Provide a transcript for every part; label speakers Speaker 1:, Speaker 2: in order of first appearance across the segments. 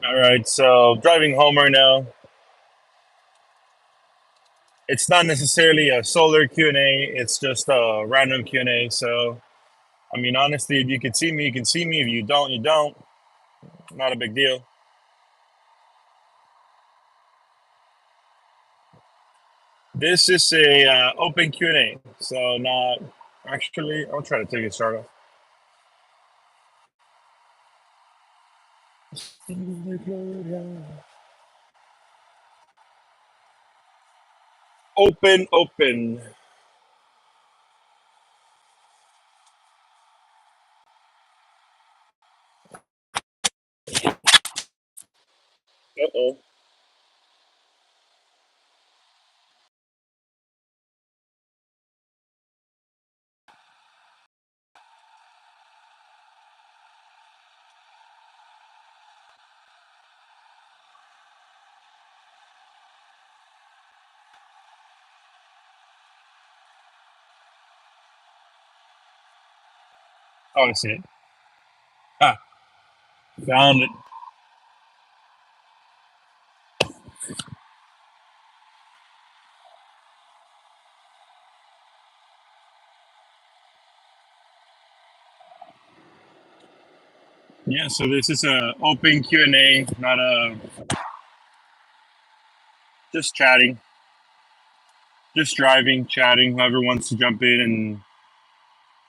Speaker 1: All right, so driving home right now. It's not necessarily a solar Q&A. It's just a random Q&A. So, I mean, honestly, if you can see me, you can see me. If you don't, you don't. Not a big deal. This is a open Q&A. So, not actually. I'll try to take it start off. Open, open. Uh oh. Oh, I see it. Ah, found it. Yeah. So this is a open Q&A, not a just chatting. Just driving, chatting. Whoever wants to jump in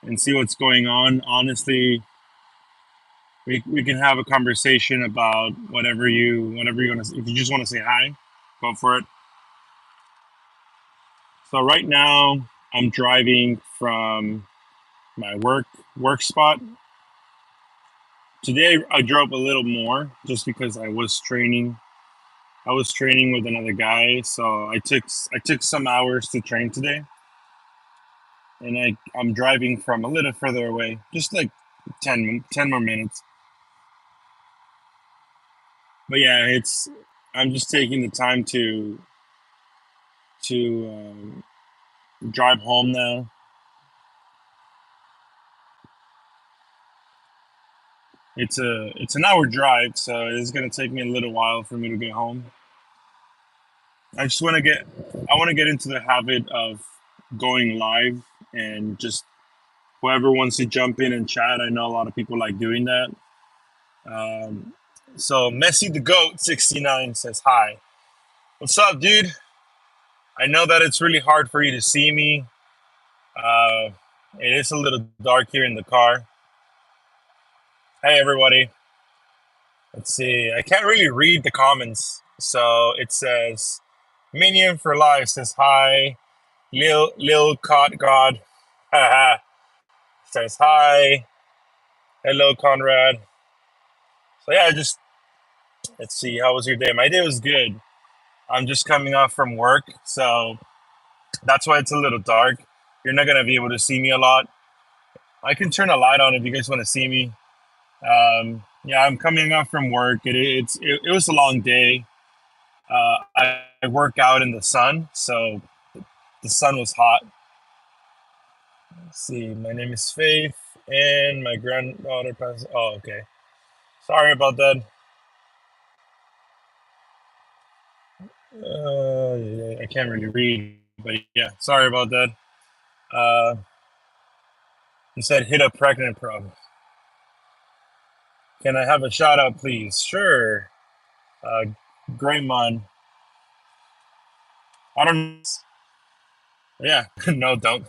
Speaker 1: and see what's going on. Honestly, we can have a conversation about whatever you want to. If you just want to say hi, go for it. So right now, I'm driving from my work spot. Today I drove a little more just because I was training. I was training with another guy, so I took some hours to train today, and I'm driving from a little further away, just like 10 more minutes. But yeah, it's I'm just taking the time to drive home now. It's an hour drive, so it's gonna take me a little while for me to get home. I just want to get into the habit of going live and just whoever wants to jump in and chat. I know a lot of people like doing that. Um, so Messi the Goat 69 says hi. What's up, dude? I know that it's really hard for you to see me. Uh, it is a little dark here in the car. Hey, everybody. Let's see. I can't really read the comments. So it says Minion for Life says hi. Lil Cot God says hi. Hello, Conrad. So yeah, just let's see. How was your day? My day was good. I'm just coming off from work, so that's why it's a little dark. You're not gonna be able to see me a lot. I can turn a light on if you guys want to see me. Yeah, I'm coming off from work. It was a long day. I work out in the sun, so the sun was hot. Let's see, my name is Faith, and my granddaughter passed. Oh, okay. Sorry about that. Yeah, I can't really read, but yeah, sorry about that. Uh, he said hit a pregnant problem. Can I have a shout out, please? Sure. Uh, Greymon. I don't. Yeah, no, don't.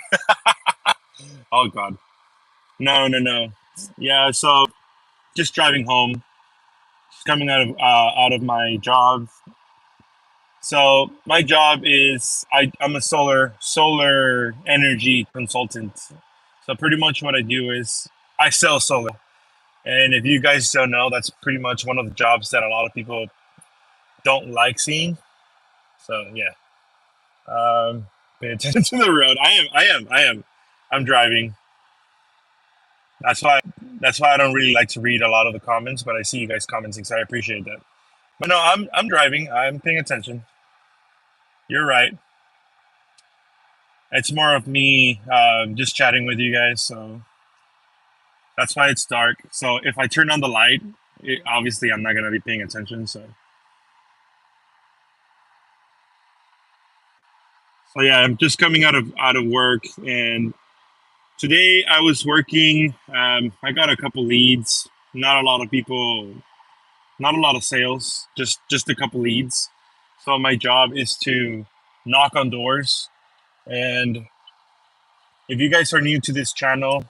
Speaker 1: Oh God, no, no, no. Yeah, so just driving home, just coming out of my job. So my job is I'm a solar energy consultant. So pretty much what I do is I sell solar. And if you guys don't know, that's pretty much one of the jobs that a lot of people don't like seeing. So yeah, pay attention to the road. I'm driving. That's why. That's why I don't really like to read a lot of the comments, but I see you guys commenting, so I appreciate that. But no, I'm driving. I'm paying attention. You're right. It's more of me just chatting with you guys, so that's why it's dark. So if I turn on the light, obviously I'm not gonna be paying attention. So yeah, I'm just coming out of work, and today I was working. I got a couple leads. Not a lot of people. Not a lot of sales. Just a couple leads. So my job is to knock on doors. And if you guys are new to this channel,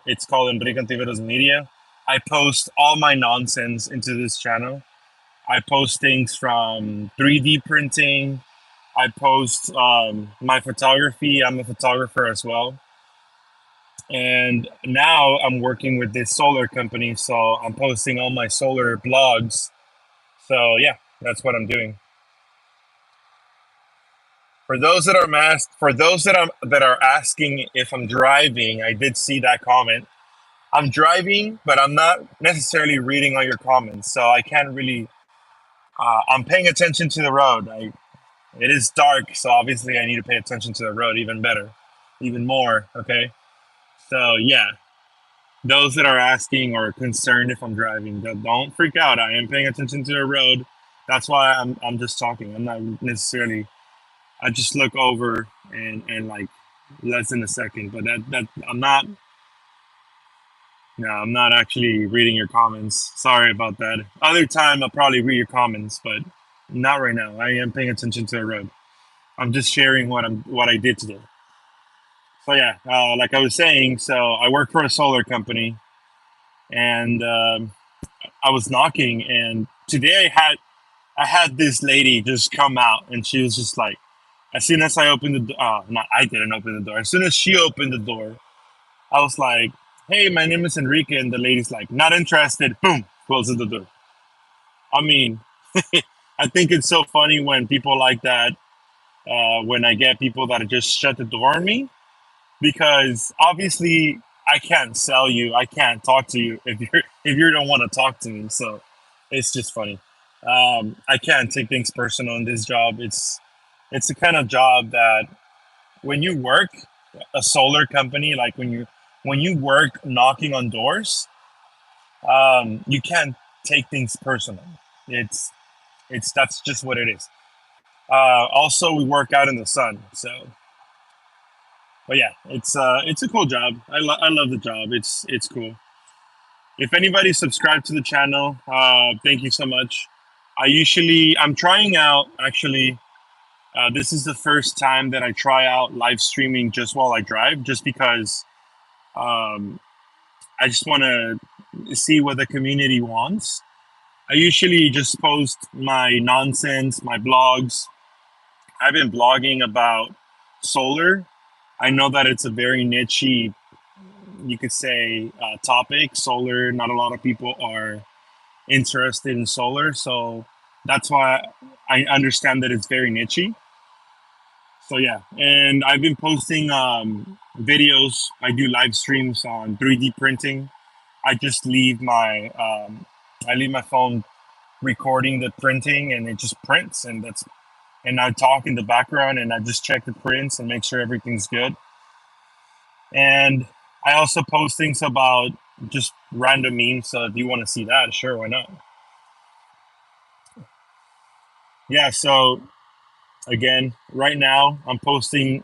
Speaker 1: it's called Enrique Antiveros Media. I post all my nonsense into this channel. I post things from 3D printing. I post my photography. I'm a photographer as well. And now I'm working with this solar company, so I'm posting all my solar blogs. So yeah, that's what I'm doing. For those that are asking if I'm driving, I did see that comment. I'm driving, but I'm not necessarily reading all your comments, so I can't really. I'm paying attention to the road. It is dark, so obviously I need to pay attention to the road even better, even more. Okay, so yeah, those that are asking or concerned if I'm driving, don't freak out. I am paying attention to the road. That's why I'm just talking. I'm not necessarily. I just look over and like less than a second, but that I'm not. No, I'm not actually reading your comments. Sorry about that. Other time I'll probably read your comments, but not right now. I am paying attention to the road. I'm just sharing what I did today. So yeah, like I was saying, so I work for a solar company, and I was knocking, and today I had this lady just come out, and she was just like, as soon as I opened the door, not I didn't open the door. As soon as she opened the door, I was like, "Hey, my name is Enrique," and the lady's like, "Not interested." Boom, closes the door. I mean, I think it's so funny when people like that. When I get people that just shut the door on me, because obviously I can't sell you, I can't talk to you if you don't want to talk to me. So it's just funny. I can't take things personal in this job. It's the kind of job that when you work a solar company, like when you work knocking on doors, you can't take things personal. It's it's that's just what it is. Also, we work out in the sun, so but yeah, it's a cool job. I love the job. It's cool. If anybody subscribed to the channel, thank you so much. I'm trying out actually. This is the first time that I try out live streaming just while I drive, just because um, I just want to see what the community wants. I usually just post my nonsense, my blogs. I've been blogging about solar. I know that it's a very nichey, you could say, topic. Solar, not a lot of people are interested in solar, so that's why I understand that it's very nichey. So yeah, and I've been posting videos. I do live streams on 3D printing. I just I leave my phone recording the printing, and it just prints, and I talk in the background, and I just check the prints and make sure everything's good. And I also post things about just random memes. So if you want to see that, sure, why not? Yeah. So again, right now I'm posting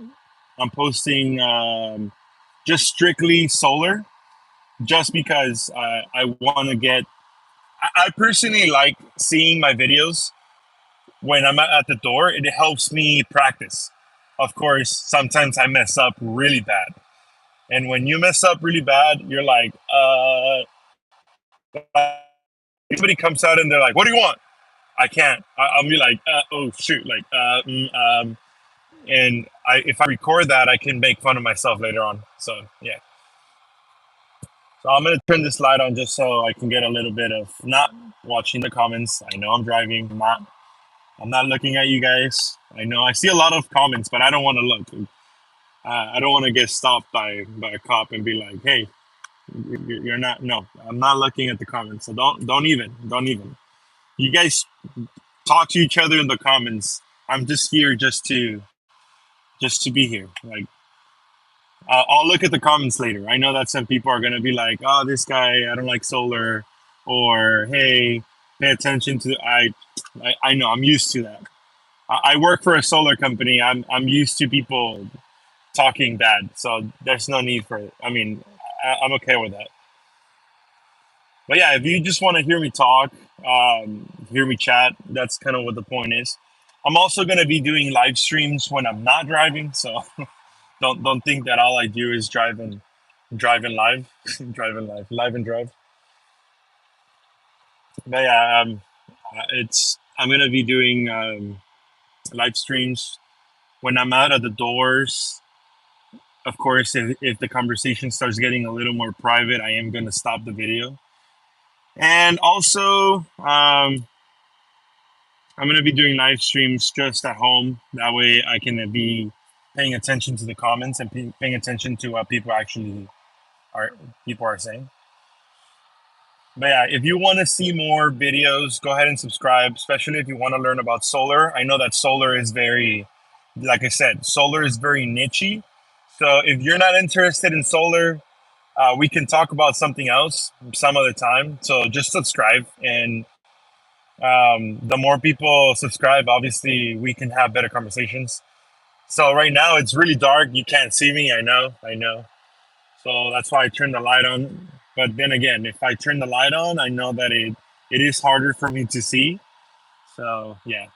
Speaker 1: just strictly solar, just because I want to get. I personally like seeing my videos when I'm at the door. It helps me practice. Of course, sometimes I mess up really bad, and when you mess up really bad, you're like, somebody comes out and they're like, "What do you want?" I can't. I'll be like, "Oh shoot!" Like, and if I record that, I can make fun of myself later on. So yeah. So I'm gonna turn this light on just so I can get a little bit of not watching the comments. I know I'm driving. I'm not looking at you guys. I know I see a lot of comments, but I don't want to look. I don't want to get stopped by a cop and be like, "Hey, you're not." No, I'm not looking at the comments. So don't even. You guys talk to each other in the comments. I'm just here just to be here. Like, I'll look at the comments later. I know that some people are gonna be like, "Oh, this guy, I don't like solar." or hey, pay attention to. I know I'm used to that. I work for a solar company. I'm used to people talking bad, so there's no need for it. I mean, I'm okay with that. But yeah, if you just want to hear me talk, hear me chat, that's kind of what the point is. I'm also gonna be doing live streams when I'm not driving, so don't think that all I do is driving live, driving live and drive. But yeah, it's I'm gonna be doing live streams when I'm out of the doors. Of course, if the conversation starts getting a little more private, I am gonna stop the video. And also, I'm gonna be doing live streams just at home. That way, I can be paying attention to the comments and paying attention to what are people are saying. But yeah, if you want to see more videos, go ahead and subscribe. Especially if you want to learn about solar. I know that solar is very, like I said, solar is very nichey. So if you're not interested in solar, we can talk about something else some other time. So just subscribe, and the more people subscribe, obviously we can have better conversations. So right now it's really dark. You can't see me. I know. So that's why I turned the light on. But then again, if I turn the light on, I know that it is harder for me to see. So yeah.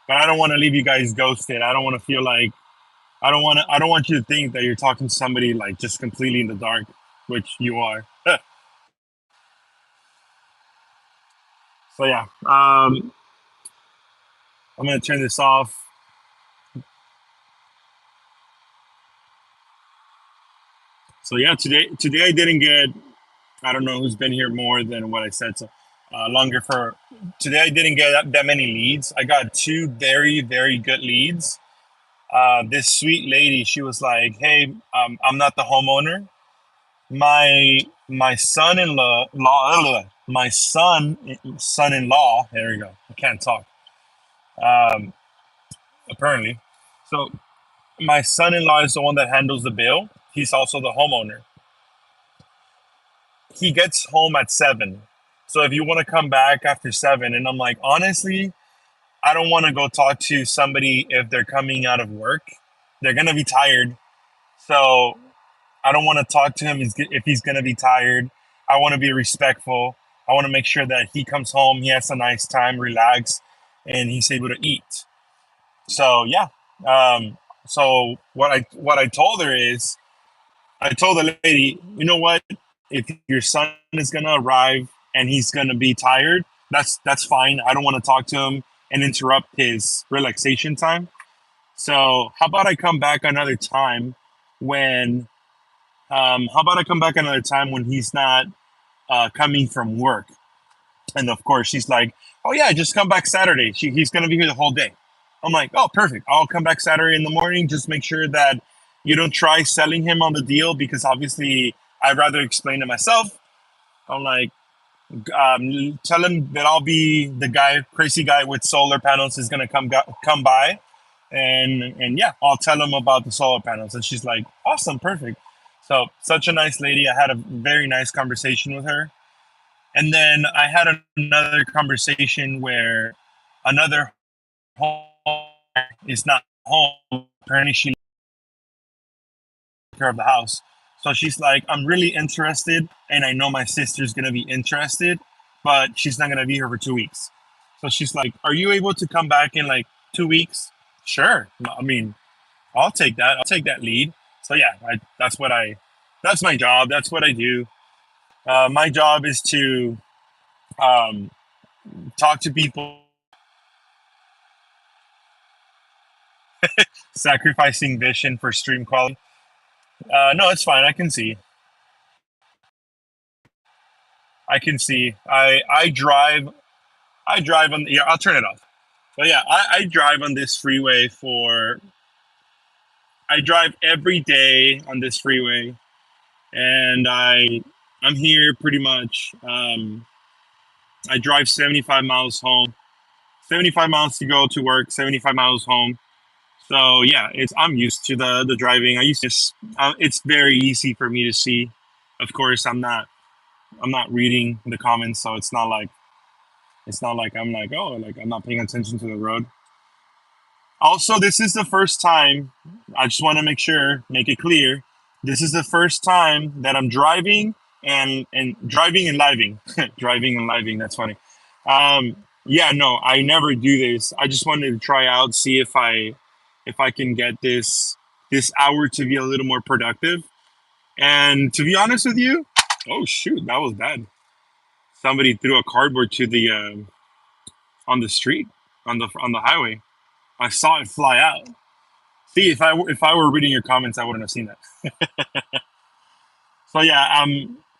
Speaker 1: But I don't want to leave you guys ghosted. I don't want to feel like I don't want you to think that you're talking to somebody like just completely in the dark, which you are. So yeah. I'm gonna turn this off. So yeah, today I didn't get. I don't know who's been here more than what I said. So longer for today, I didn't get that many leads. I got two very good leads. This sweet lady, she was like, "Hey, I'm not the homeowner. My my son-in-law. There we go. I can't talk. Um, apparently, so my son-in-law is the one that handles the bill. He's also the homeowner. He gets home at 7. So if you want to come back after 7, and I'm like, honestly, I don't want to go talk to somebody if they're coming out of work. They're gonna be tired. So I don't want to talk to him if he's gonna be tired. I want to be respectful. I want to make sure that he comes home, he has a nice time, relax, and he's able to eat. So yeah. So what I told her is I told the lady, you know what? If your son is gonna arrive and he's gonna be tired, that's fine. I don't want to talk to him and interrupt his relaxation time. So how about I come back another time when how about I come back another time when he's not coming from work? And of course she's like, oh yeah, just come back Saturday. He's gonna be here the whole day. I'm like, oh perfect. I'll come back Saturday in the morning. Just make sure that you don't try selling him on the deal because obviously I'd rather explain it myself. I'm like, tell him that I'll be the crazy guy with solar panels is gonna come by, and yeah, I'll tell him about the solar panels. And she's like, awesome, perfect. So such a nice lady. I had a very nice conversation with her, and then I had another conversation where another home is not home. Apparently, she took care of the house. So she's like, I'm really interested, and I know my sister's gonna be interested, but she's not gonna be here for 2 weeks. So she's like, are you able to come back in like 2 weeks? Sure. I mean, I'll take that. I'll take that lead. So yeah, that's my job. That's what I do. My job is to um, talk to people, sacrificing vision for stream quality. No, it's fine. I can see. I can see. I drive on. Yeah, I'll turn it off. But yeah, I drive on this freeway for. I drive every day on this freeway, and I'm here pretty much. I drive 75 miles home, 75 miles to go to work, 75 miles home. So yeah, I'm used to the driving. I used to. It's very easy for me to see. Of course, I'm not. I'm not reading the comments, so it's not like I'm like, oh, like I'm not paying attention to the road. Also, this is the first time. I just want to make it clear. This is the first time that I'm driving and driving and living, driving and living. That's funny. Yeah, no, I never do this. I just wanted to try out, see if I can get this hour to be a little more productive. And to be honest with you, oh shoot, that was bad. Somebody threw a cardboard to the on the street on the highway. I saw it fly out. See, if I were reading your comments, I wouldn't have seen that. So yeah,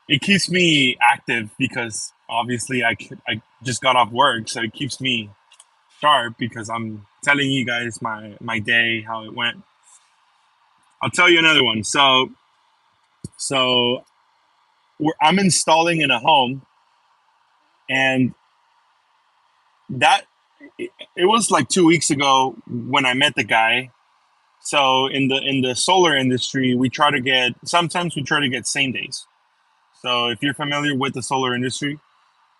Speaker 1: it keeps me active because obviously I just got off work, so it keeps me sharp because I'm telling you guys my day how it went. I'll tell you another one. So I'm installing in a home, and that it was like 2 weeks ago when I met the guy. So in the solar industry, we try to get same days. So if you're familiar with the solar industry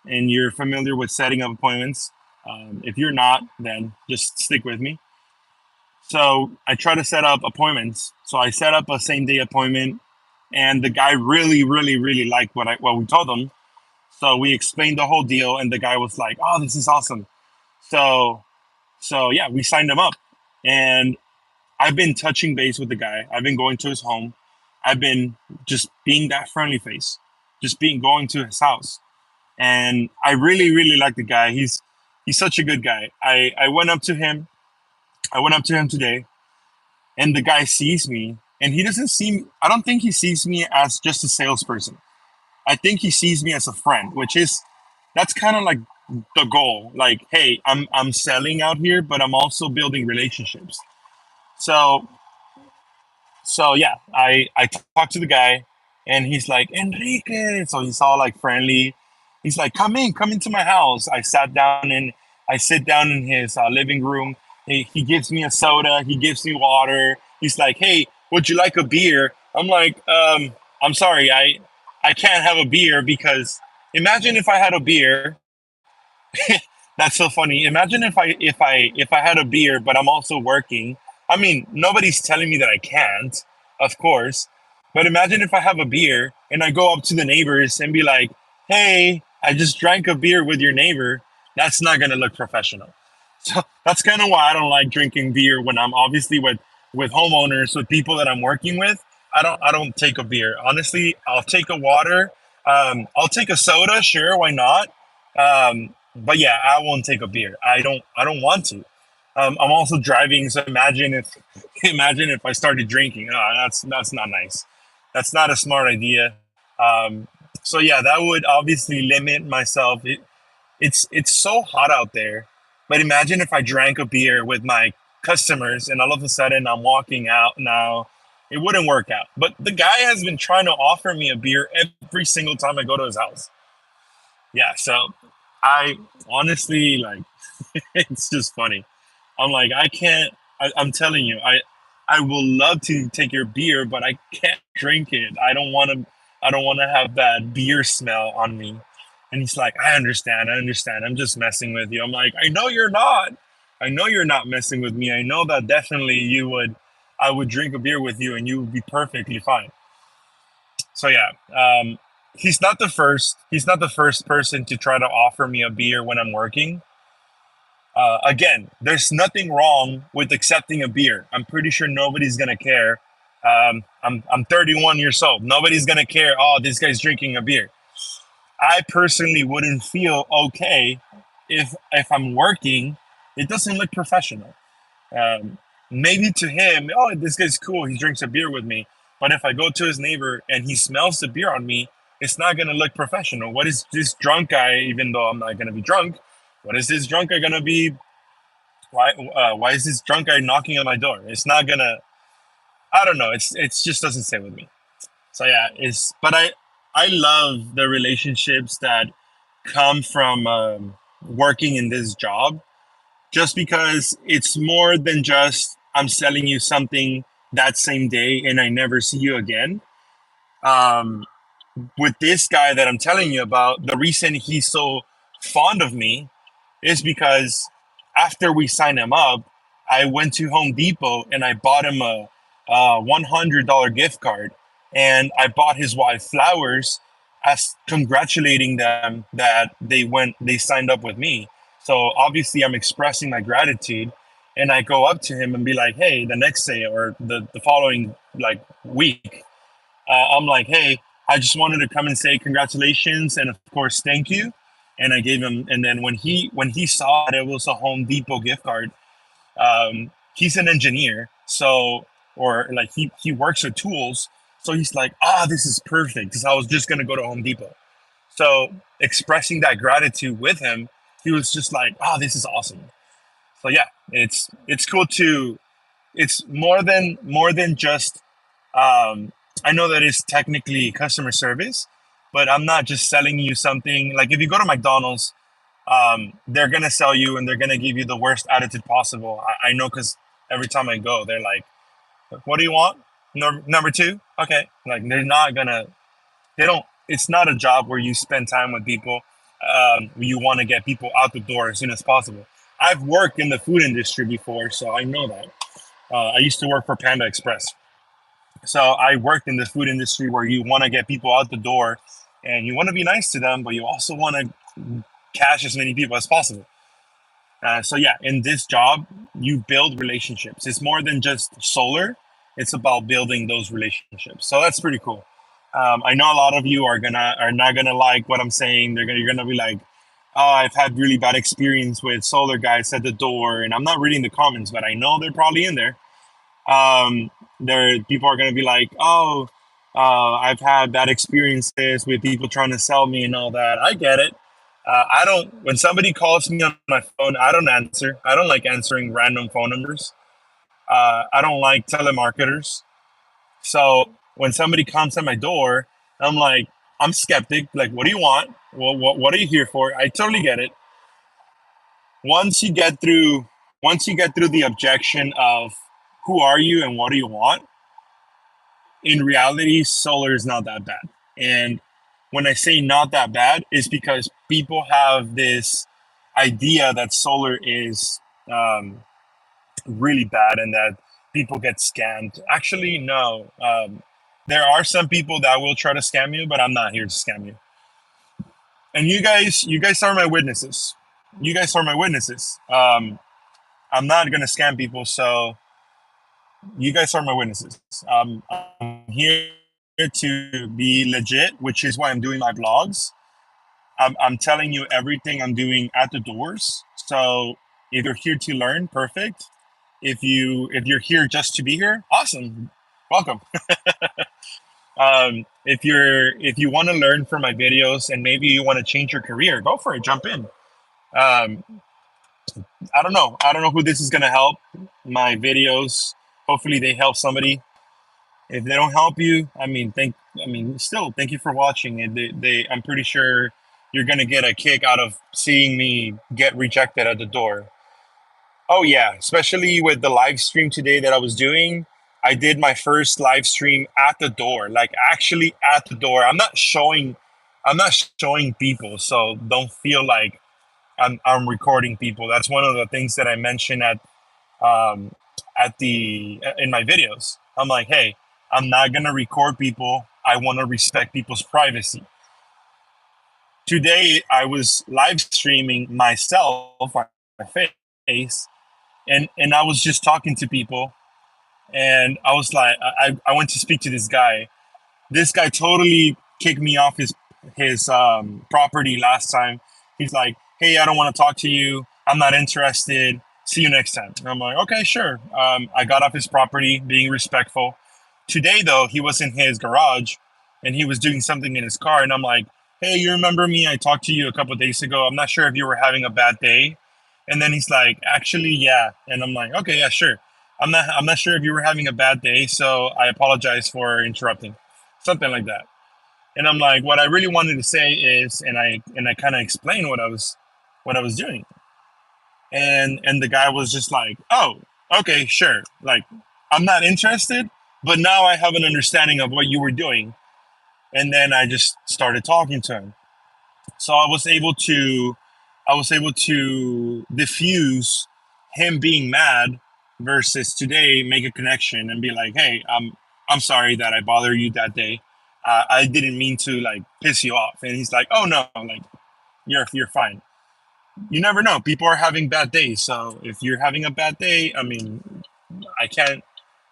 Speaker 1: and you're familiar with setting up appointments, if you're not, then just stick with me. So I try to set up appointments. So I set up a same day appointment, and the guy really, really, really liked what we told him. So we explained the whole deal, and the guy was like, "Oh, this is awesome." So so yeah, we signed him up, and I've been touching base with the guy. I've been going to his home. I've been just being that friendly face, just being going to his house, and I really, really like the guy. He's such a good guy. I went up to him. I went up to him today, and the guy sees me, and he doesn't see. I don't think he sees me as just a salesperson. I think he sees me as a friend, which is that's kind of like the goal. Like, hey, I'm selling out here, but I'm also building relationships. So so yeah, I talked to the guy, and he's like Enrique. So he's all like friendly. He's like, come into my house. I sit down in his living room. He gives me a soda. He gives me water. He's like, hey, would you like a beer? I'm like, I'm sorry, I can't have a beer because imagine if I had a beer. That's so funny. Imagine if I had a beer, but I'm also working. I mean, nobody's telling me that I can't, of course. But imagine if I have a beer and I go up to the neighbors and be like, "Hey, I just drank a beer with your neighbor." That's not gonna look professional. So that's kind of why I don't like drinking beer when I'm obviously with homeowners, with people that I'm working with. I don't take a beer. Honestly, I'll take a water. I'll take a soda, sure, why not? But yeah, I won't take a beer. I don't want to. I'm also driving, so imagine if I started drinking. That's not nice. That's not a smart idea. Um, so yeah, that would obviously limit myself. It's so hot out there, but imagine if I drank a beer with my customers and all of a sudden I'm walking out now. It wouldn't work out. But the guy has been trying to offer me a beer every single time I go to his house. Yeah, so I honestly like it's just funny. I'm like I can't. I'm telling you, I will love to take your beer, but I can't drink it. I don't want to. I don't want to have that beer smell on me. And he's like, I understand. I understand. I'm just messing with you. I'm like, I know you're not. I know you're not messing with me. I know that definitely you would. I would drink a beer with you, and you would be perfectly fine. So yeah, he's not the first. He's not the first person to try to offer me a beer when I'm working. Again, there's nothing wrong with accepting a beer. I'm pretty sure nobody's gonna care. I'm 31 years old. Nobody's gonna care. Oh, this guy's drinking a beer. I personally wouldn't feel okay if I'm working. It doesn't look professional. Um, Maybe to him, oh, this guy's cool. He drinks a beer with me. But if I go to his neighbor and he smells the beer on me, it's not gonna look professional. What is this drunk guy? Even though I'm not gonna be drunk, what is this drunk guy gonna be? Why is this drunk guy knocking on my door? It's not gonna. I don't know. It's just doesn't sit with me. So yeah, it's but I love the relationships that come from working in this job, just because it's more than just I'm selling you something that same day and I never see you again. Um, with this guy that I'm telling you about, the reason he's so fond of me is because after we signed him up, I went to Home Depot and I bought him a $100 gift card, and I bought his wife flowers as congratulating them that they signed up with me. So obviously, I'm expressing my gratitude, and I go up to him and be like, "Hey," the next day or the following like week, I'm like, "Hey, I just wanted to come and say congratulations and of course thank you." And I gave him, and then when he saw that it was a Home Depot gift card, he's an engineer, so or like he works with tools, so he's like, this is perfect because I was just gonna go to Home Depot. So expressing that gratitude with him, he was just like, this is awesome. So yeah, it's cool to it's more than just I know that it's technically customer service, but I'm not just selling you something. Like if you go to McDonald's, they're gonna sell you and they're gonna give you the worst attitude possible. I know because every time I go, they're like, "What do you want? Number two? Okay." Like they're not gonna. They don't. It's not a job where you spend time with people. You want to get people out the door as soon as possible. I've worked in the food industry before, so I know that. I used to work for Panda Express. So I worked in the food industry where you want to get people out the door and you want to be nice to them, but you also want to cash as many people as possible. So yeah, in this job, you build relationships. It's more than just solar. It's about building those relationships. So that's pretty cool. I know a lot of you are not gonna like what I'm saying. You're gonna be like, "Oh, I've had really bad experience with solar guys at the door," and I'm not reading the comments, but I know they're probably in there. There people are going to be like, "Oh, I've had bad experiences with people trying to sell me and all that." I get it. I don't. When somebody calls me on my phone, I don't answer. I don't like answering random phone numbers. I don't like telemarketers. So when somebody comes at my door, I'm like, I'm skeptic. Like, what do you want? Well, what are you here for? I totally get it. Once you get through, once you get through the objection of who are you and what do you want, in reality, solar is not that bad. And when I say not that bad, it's because people have this idea that solar is really bad and that people get scammed. Actually, no. There are some people that will try to scam you, but I'm not here to scam you. And you guys are my witnesses. You guys are my witnesses. I'm not gonna scam people, so you guys are my witnesses. I'm here to be legit, which is why I'm doing my vlogs. I'm telling you everything I'm doing at the doors. So if you're here to learn, perfect. If you're here just to be here, awesome, welcome. If you want to learn from my videos and maybe you want to change your career, go for it, jump in. Um, I don't know who this is gonna help. My videos, hopefully they help somebody. If they don't help you, still thank you for watching. And I'm pretty sure you're gonna get a kick out of seeing me get rejected at the door. Oh yeah, especially with the live stream today that I was doing. I did my first live stream at the door, like actually at the door. I'm not showing people, so don't feel like I'm recording people. That's one of the things that I mentioned um, at the in my videos. I'm like, hey, I'm not gonna record people. I want to respect people's privacy. Today, I was live streaming myself, my face, and I was just talking to people, and I was like, I went to speak to this guy. This guy totally kicked me off his property last time. He's like, "Hey, I don't want to talk to you. I'm not interested. See you next time." And I'm like, "Okay, sure." I got off his property, being respectful. Today, though, he was in his garage, and he was doing something in his car, and I'm like, "Hey, you remember me? I talked to you a couple of days ago. I'm not sure if you were having a bad day." And then he's like, "Actually, yeah." And I'm like, "Okay, yeah, sure. I'm not sure if you were having a bad day, so I apologize for interrupting." Something like that. And I'm like, what I really wanted to say is, and I kind of explained what I was doing, and the guy was just like, "Oh, okay, sure. Like, I'm not interested, but now I have an understanding of what you were doing." And then I just started talking to him. So I was able to diffuse him being mad versus today make a connection and be like, hey, I'm sorry that I bothered you that day. I didn't mean to like piss you off. And he's like, oh no, like you're fine. You never know. People are having bad days. So if you're having a bad day, I mean, I can't.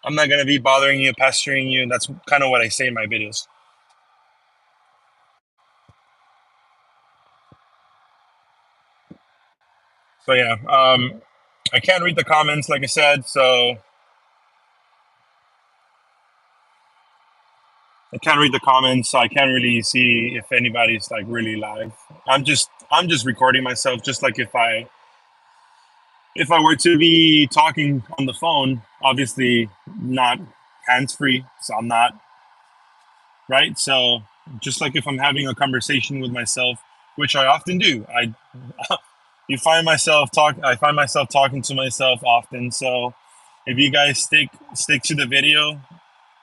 Speaker 1: I'm not gonna be bothering you, pestering you. That's kind of what I say in my videos. So yeah, I can't read the comments, like I said. So I can't read the comments, so I can't really see if anybody's like really live. I'm just recording myself, just like if I were to be talking on the phone, obviously not hands free, so I'm not right. So just like if I'm having a conversation with myself, which I often do, I find myself talking to myself often. So if you guys stick to the video,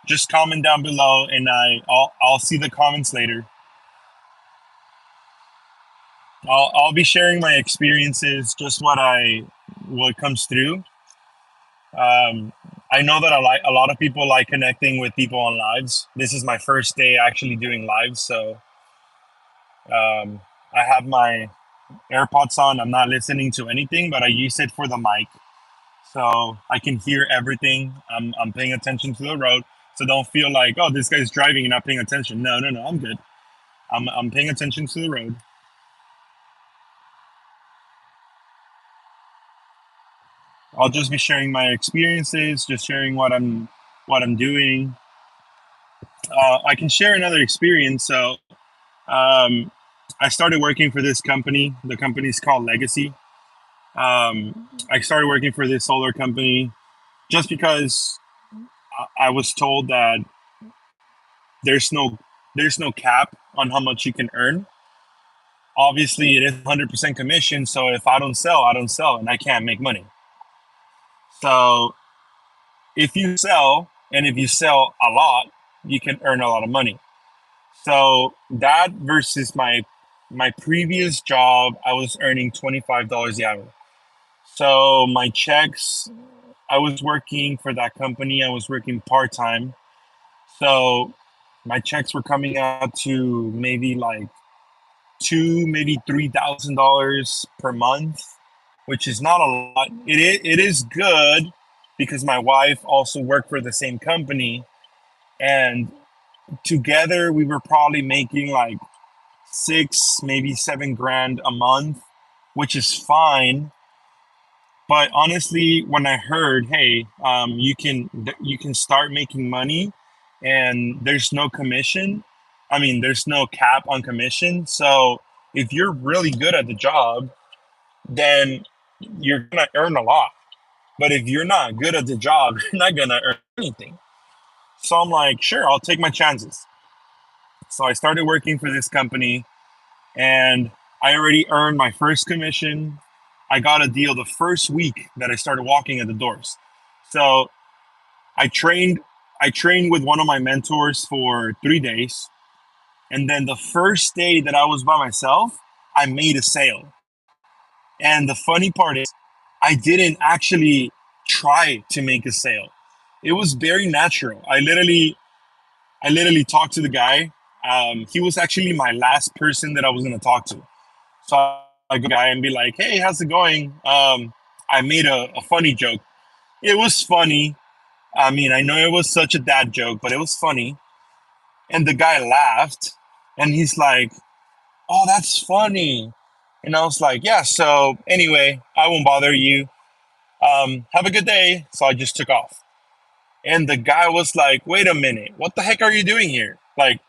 Speaker 1: just comment down below, and I'll see the comments later. I'll be sharing my experiences, just what comes through. Um, I know that a lot of people like connecting with people on lives. This is my first day actually doing lives, so um, I have my AirPods on. I'm not listening to anything, but I use it for the mic, so I can hear everything. I'm paying attention to the road, so don't feel like, oh, this guy's driving and not paying attention. No, no, no, I'm good. I'm paying attention to the road. I'll just be sharing my experiences, just sharing what I'm doing. I can share another experience. So um, I started working for this company. The company is called Legacy. I started working for this solar company just because I was told that there's no there's no cap on how much you can earn. Obviously, it is 100% commission. So if I don't sell, I don't sell, and I can't make money. So if you sell, and if you sell a lot, you can earn a lot of money. So that versus my previous job, I was earning $25 the hour. So my checks, I was working for that company. I was working part time. So my checks were coming out to maybe like maybe $3,000 per month, which is not a lot. It is good because my wife also worked for the same company, and together we were probably making like 6, maybe 7 grand a month, which is fine. But honestly, when I heard, hey, you can start making money, and there's no commission. I mean, there's no cap on commission. So if you're really good at the job, then you're gonna earn a lot. But if you're not good at the job, you're not gonna earn anything. So I'm like, sure, I'll take my chances. So I started working for this company, and I already earned my first commission. I got a deal the first week that I started walking at the doors. So I trained I trained with one of my mentors for 3 days, and then the first day that I was by myself, I made a sale. And the funny part is I didn't actually try to make a sale. It was very natural. I literally talked to the guy. He was actually my last person that I was going to talk to. So I go to the guy and be like, "Hey, how's it going?" I made a funny joke. It was funny. I mean, I know it was such a dad joke, but it was funny. And the guy laughed, and he's like, "Oh, that's funny." And I was like, "Yeah." So anyway, I won't bother you. Have a good day. So I just took off. And the guy was like, "Wait a minute, what the heck are you doing here?" Like,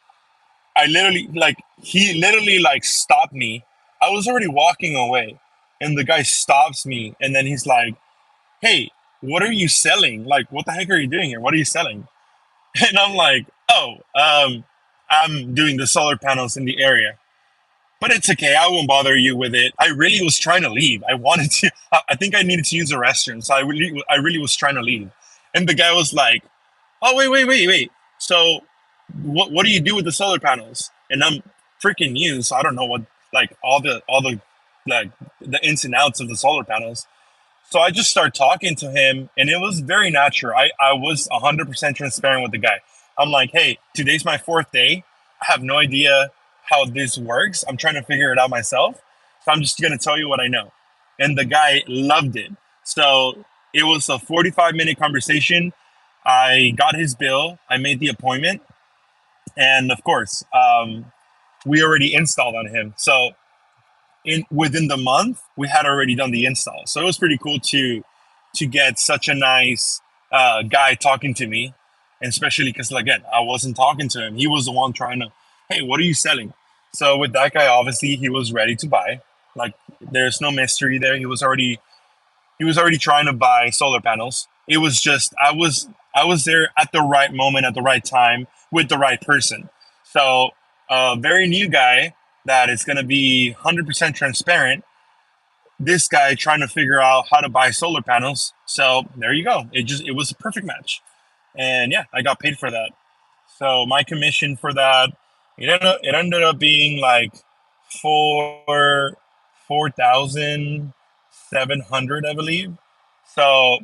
Speaker 1: he literally like stopped me. I was already walking away, and the guy stops me, and then he's like, "Hey, what are you selling? Like, what the heck are you doing here? What are you selling?" And I'm like, "Oh, I'm doing the solar panels in the area." But it's okay. I won't bother you with it. I really was trying to leave. I wanted to. I think I needed to use the restroom, so I really was trying to leave. And the guy was like, "Oh, wait, wait, wait, wait. So what do you do with the solar panels? And I'm freaking new, so I don't know what like all the like the ins and outs of the solar panels. So I just started talking to him, and it was very natural. I was 100% transparent with the guy. I'm like, hey, today's my fourth day. I have no idea how this works. I'm trying to figure it out myself. So I'm just gonna tell you what I know. And the guy loved it. So it was a 45-minute conversation. I got his bill. I made the appointment, and of course, we already installed on him. So in within the month we had already done the install, so it was pretty cool to get such a nice guy talking to me, and especially because again I wasn't talking to him, he was the one trying to, hey, what are you selling? So with that guy, obviously he was ready to buy. Like, there's no mystery there. He was already trying to buy solar panels. It was just I was there at the right moment at the right time with the right person. So a very new guy that is going to be 100% transparent. This guy trying to figure out how to buy solar panels. So there you go. It was a perfect match, and yeah, I got paid for that. So my commission for that, it ended up being like four thousand 700, I believe. So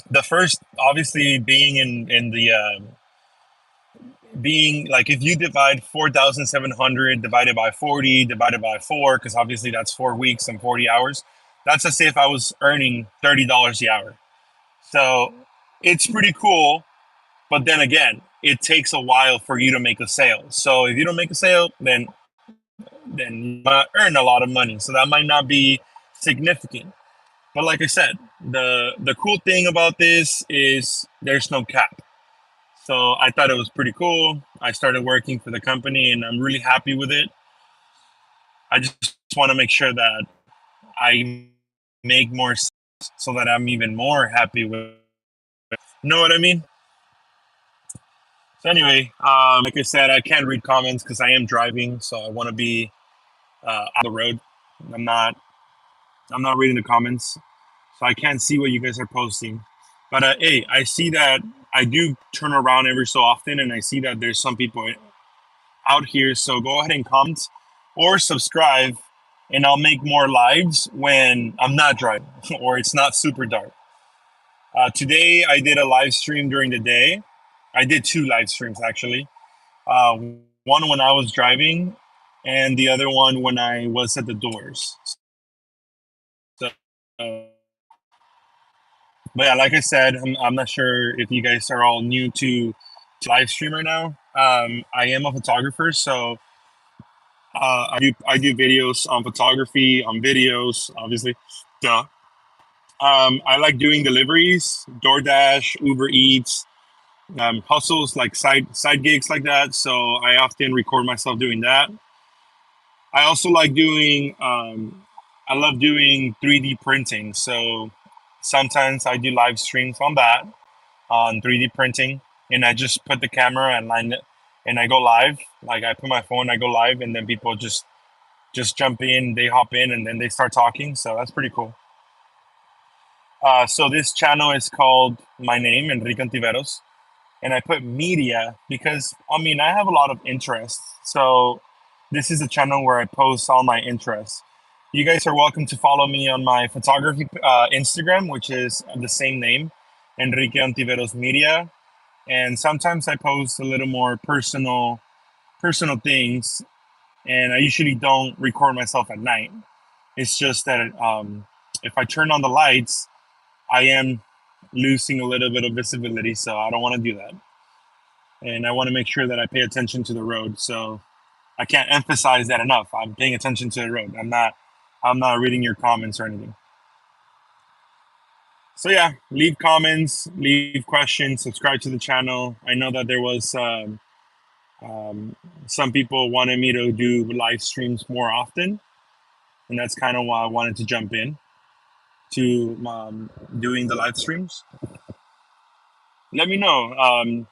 Speaker 1: the first, obviously, being in the being like, if you divide 4,700 divided by 40 divided by 4, because obviously that's 4 weeks and 40 hours, that's as if I was earning $30 the hour. So it's pretty cool. But then again, it takes a while for you to make a sale. So if you don't make a sale, then you might earn a lot of money. So that might not be significant. But like I said, the cool thing about this is there's no cap. So I thought it was pretty cool. I started working for the company, and I'm really happy with it. I just want to make sure that I make more sales so that I'm even more happy with it. You know what I mean? So anyway, like I said, I can't read comments because I am driving, so I want to be on the road. I'm not. I'm not reading the comments, so I can't see what you guys are posting. But hey, I see that I do turn around every so often, and I see that there's some people out here. So go ahead and comment or subscribe, and I'll make more lives when I'm not driving or it's not super dark. Today I did a live stream during the day. I did two live streams actually. Uh, One when I was driving, and the other one when I was at the doors. So, but yeah, like I said, I'm not sure if you guys are all new to live streamer now. I am a photographer, so I do videos on photography, on videos, obviously. Duh. I like doing deliveries, DoorDash, Uber Eats, hustles like side gigs like that. So I often record myself doing that. I also like doing. I love doing 3D printing. So sometimes I do live streams on that, on 3D printing, and I just put the camera and line it, and I go live. Like, I put my phone, I go live, and then people just jump in, they hop in, and then they start talking. So that's pretty cool. So this channel is called my name, Enrique Antiveros, and I put media because I mean I have a lot of interests. So this is a channel where I post all my interests. You guys are welcome to follow me on my photography Instagram, which is the same name, Enrique Antiveros Media. And sometimes I post a little more personal things, and I usually don't record myself at night. It's just that if I turn on the lights, I am losing a little bit of visibility, so I don't want to do that. And I want to make sure that I pay attention to the road. So I can't emphasize that enough. I'm paying attention to the road. I'm not reading your comments or anything. So yeah, leave comments, leave questions, subscribe to the channel. I know that there was um, some people wanted me to do live streams more often, and that's kind of why I wanted to jump in to doing the live streams. Let me know.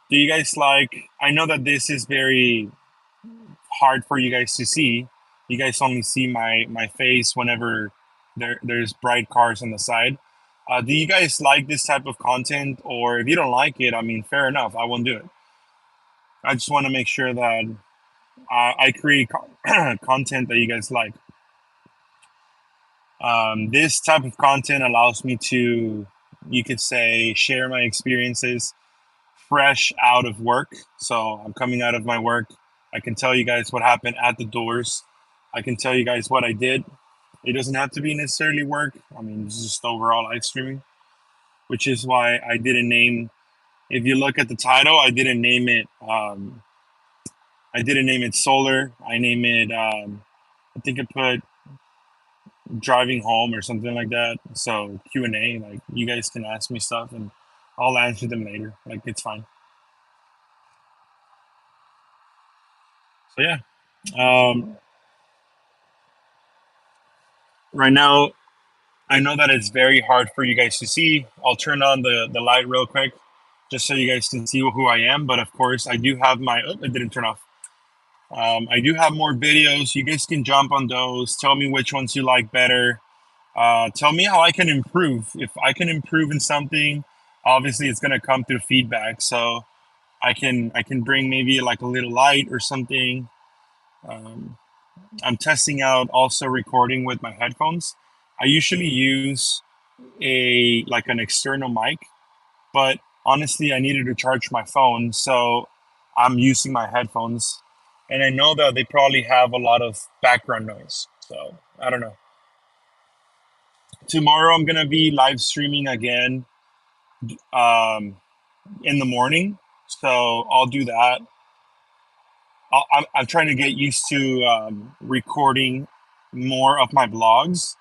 Speaker 1: Do you guys like? I know that this is very hard for you guys to see. You guys only see my face whenever there's bright cars on the side. Do you guys like this type of content, or if you don't like it, I mean, fair enough. I won't do it. I just want to make sure that I create content that you guys like. This type of content allows me to, you could say, share my experiences fresh out of work. So I'm coming out of my work. I can tell you guys what happened at the doors. I can tell you guys what I did. It doesn't have to be necessarily work. I mean, it's just overall live streaming, which is why I didn't name. If you look at the title, I didn't name it. I didn't name it solar. I name it. I think I put driving home or something like that. So Q&A, like you guys can ask me stuff and I'll answer them later. Like it's fine. So yeah. Um, right now, I know that it's very hard for you guys to see. I'll turn on the light real quick, just so you guys can see who I am. But of course, I do have my. Oh, it didn't turn off. I do have more videos. You guys can jump on those. Tell me which ones you like better. Tell me how I can improve. If I can improve in something, obviously it's gonna come through feedback. So I can bring maybe like a little light or something. Um, I'm testing out also recording with my headphones. I usually use a like an external mic, but honestly, I needed to charge my phone, so I'm using my headphones. And I know that they probably have a lot of background noise. So I don't know. Tomorrow I'm gonna be live streaming again um, in the morning, so I'll do that. I'm trying to get used to recording more of my blogs.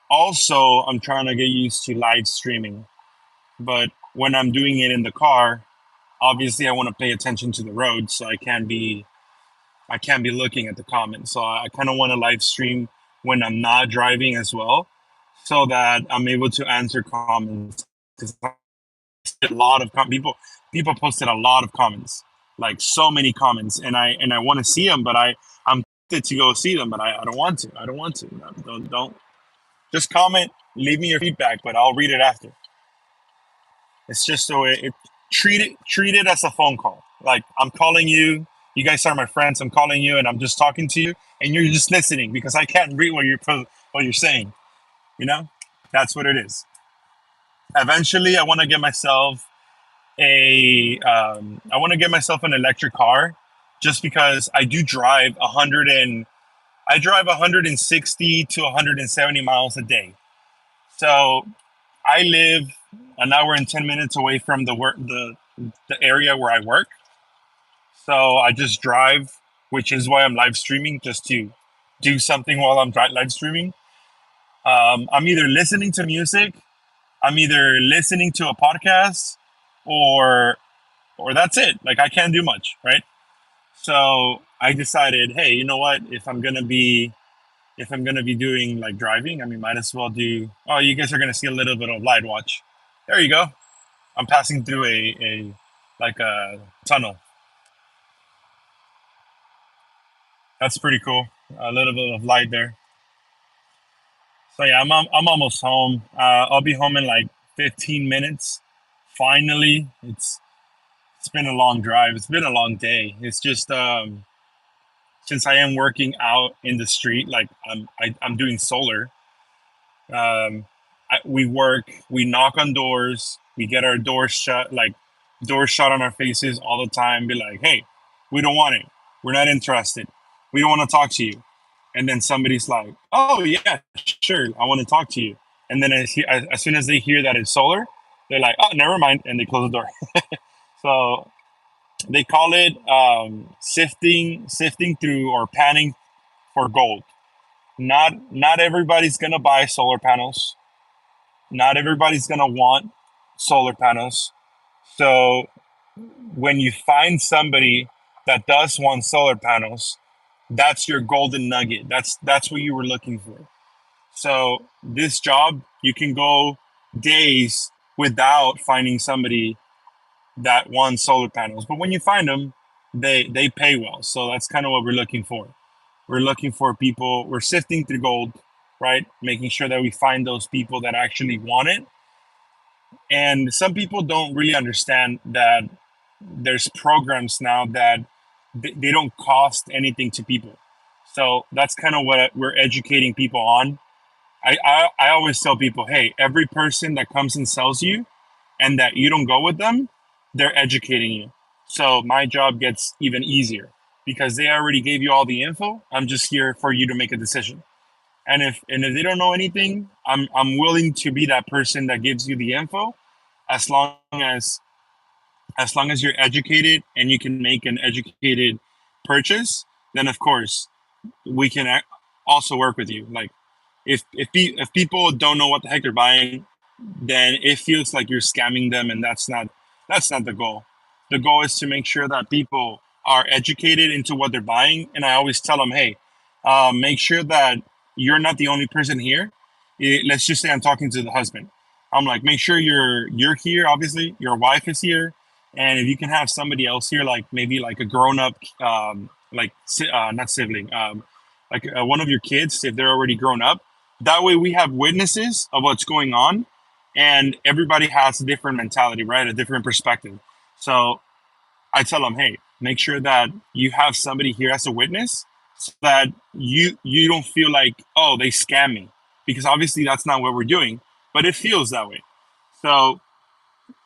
Speaker 1: Also, I'm trying to get used to live streaming. But when I'm doing it in the car, obviously I want to pay attention to the road, so I can't be looking at the comments. So I kind of want to live stream when I'm not driving as well, so that I'm able to answer comments. Because a lot of people posted a lot of comments, like so many comments, and I want to see them, but I'm tempted to go see them, but I don't want to. I don't want to. Don't just comment, leave me your feedback, but I'll read it after. It's just the way it treat it as a phone call. Like I'm calling you, you guys are my friends. I'm calling you, and I'm just talking to you, and you're just listening because I can't read what you're saying. You know, that's what it is. Eventually, I want to get myself an electric car, just because I do drive 160 to 170 miles a day. So I live an hour and 10 minutes away from the area where I work. So I just drive, which is why I'm live streaming, just to do something while I'm live streaming. I'm either listening to music, I'm either listening to a podcast, or that's it. Like I can't do much, right? So I decided, hey, you know what? If I'm gonna be doing like driving, I mean, might as well do. Oh, you guys are gonna see a little bit of light. Watch. There you go. I'm passing through a like a tunnel. That's pretty cool. A little bit of light there. So yeah, I'm almost home. I'll be home in like 15 minutes. Finally, it's been a long drive. It's been a long day. It's just since I am working out in the street, like I'm doing solar. We work, we knock on doors, we get our doors shut, like doors shut on our faces all the time. Be like, hey, we don't want it. We're not interested. We don't want to talk to you. And then somebody's like, oh yeah, sure, I want to talk to you. And then as soon as they hear that it's solar, they're like, oh, never mind, and they close the door. So they call it sifting through or panning for gold. Not everybody's gonna buy solar panels. Not everybody's going to want solar panels. So when you find somebody that does want solar panels, that's your golden nugget. That's what you were looking for. So this job, you can go days without finding somebody that wants solar panels. But when you find them, they pay well. So that's kind of what we're looking for. We're looking for people, we're sifting through gold, right? Making sure that we find those people that actually want it. And some people don't really understand that there's programs now that they don't cost anything to people. So that's kind of what we're educating people on. I always tell people, hey, every person that comes and sells you and that you don't go with them, they're educating you. So my job gets even easier because they already gave you all the info. I'm just here for you to make a decision. And if they don't know anything, I'm willing to be that person that gives you the info as long as you're educated and you can make an educated purchase, then of course we can also work with you. Like if people don't know what the heck they're buying, then it feels like you're scamming them, and that's not the goal. The goal is to make sure that people are educated into what they're buying, and I always tell them, hey, make sure that you're not the only person here. Let's just say I'm talking to the husband. I'm like, make sure you're here. Obviously, your wife is here, and if you can have somebody else here, like maybe like a grown up, not sibling, like one of your kids, if they're already grown up. That way, we have witnesses of what's going on, and everybody has a different mentality, right? A different perspective. So I tell them, hey, make sure that you have somebody here as a witness, so that you don't feel like, oh, they scam me, because obviously that's not what we're doing, but it feels that way. So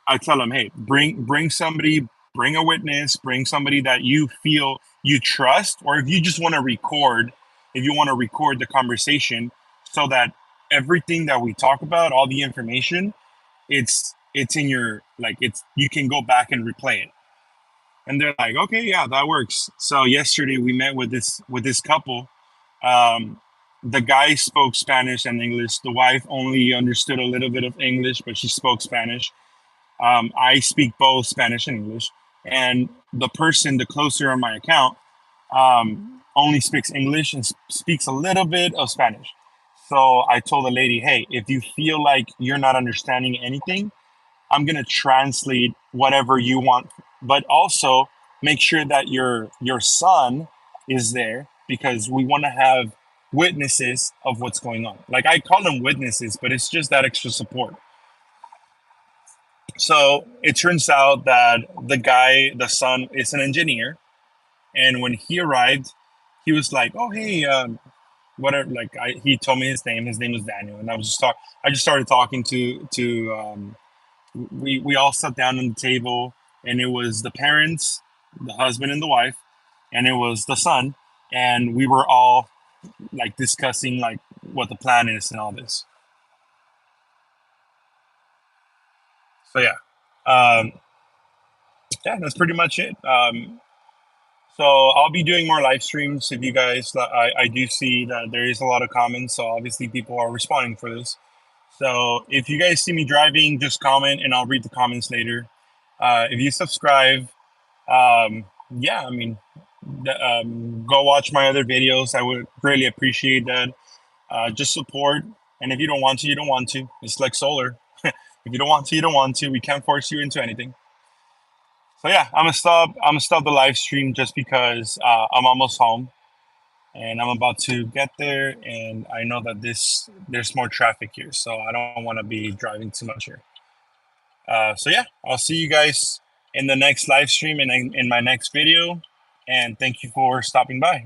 Speaker 1: I tell them, hey, bring somebody, bring a witness, bring somebody that you feel you trust, or if you just want to record, if you want to record the conversation, so that everything that we talk about, all the information, it's in your, like, it's, you can go back and replay it. And they're like, okay, yeah, that works. So yesterday we met with this couple. Um, the guy spoke Spanish and English. The wife only understood a little bit of English, but she spoke Spanish. I speak both Spanish and English, and the person, the closer on my account, only speaks English and speaks a little bit of Spanish. So I told the lady, hey, if you feel like you're not understanding anything, I'm gonna translate whatever you want, but also make sure that your son is there, because we want to have witnesses of what's going on. Like, I call them witnesses, but it's just that extra support. So it turns out that the guy, the son, is an engineer, and when he arrived, he was like, "Oh, hey, whatever." Like, he told me his name. His name was Daniel, and I just started talking to. We all sat down on the table, and it was the parents, the husband and the wife, and it was the son, and we were all like discussing like what the plan is and all this. So um, yeah, that's pretty much it. So I'll be doing more live streams. If you guys, I do see that there is a lot of comments, so obviously people are responding for this. So if you guys see me driving, just comment and I'll read the comments later. If you subscribe, yeah, I mean, go watch my other videos. I would really appreciate that. Just support. And if you don't want to, you don't want to. It's like solar. If you don't want to, you don't want to. We can't force you into anything. So yeah, I'm gonna stop the live stream just because I'm almost home and I'm about to get there, and I know that there's more traffic here, so I don't want to be driving too much here. So yeah, I'll see you guys in the next live stream and in my next video, and thank you for stopping by.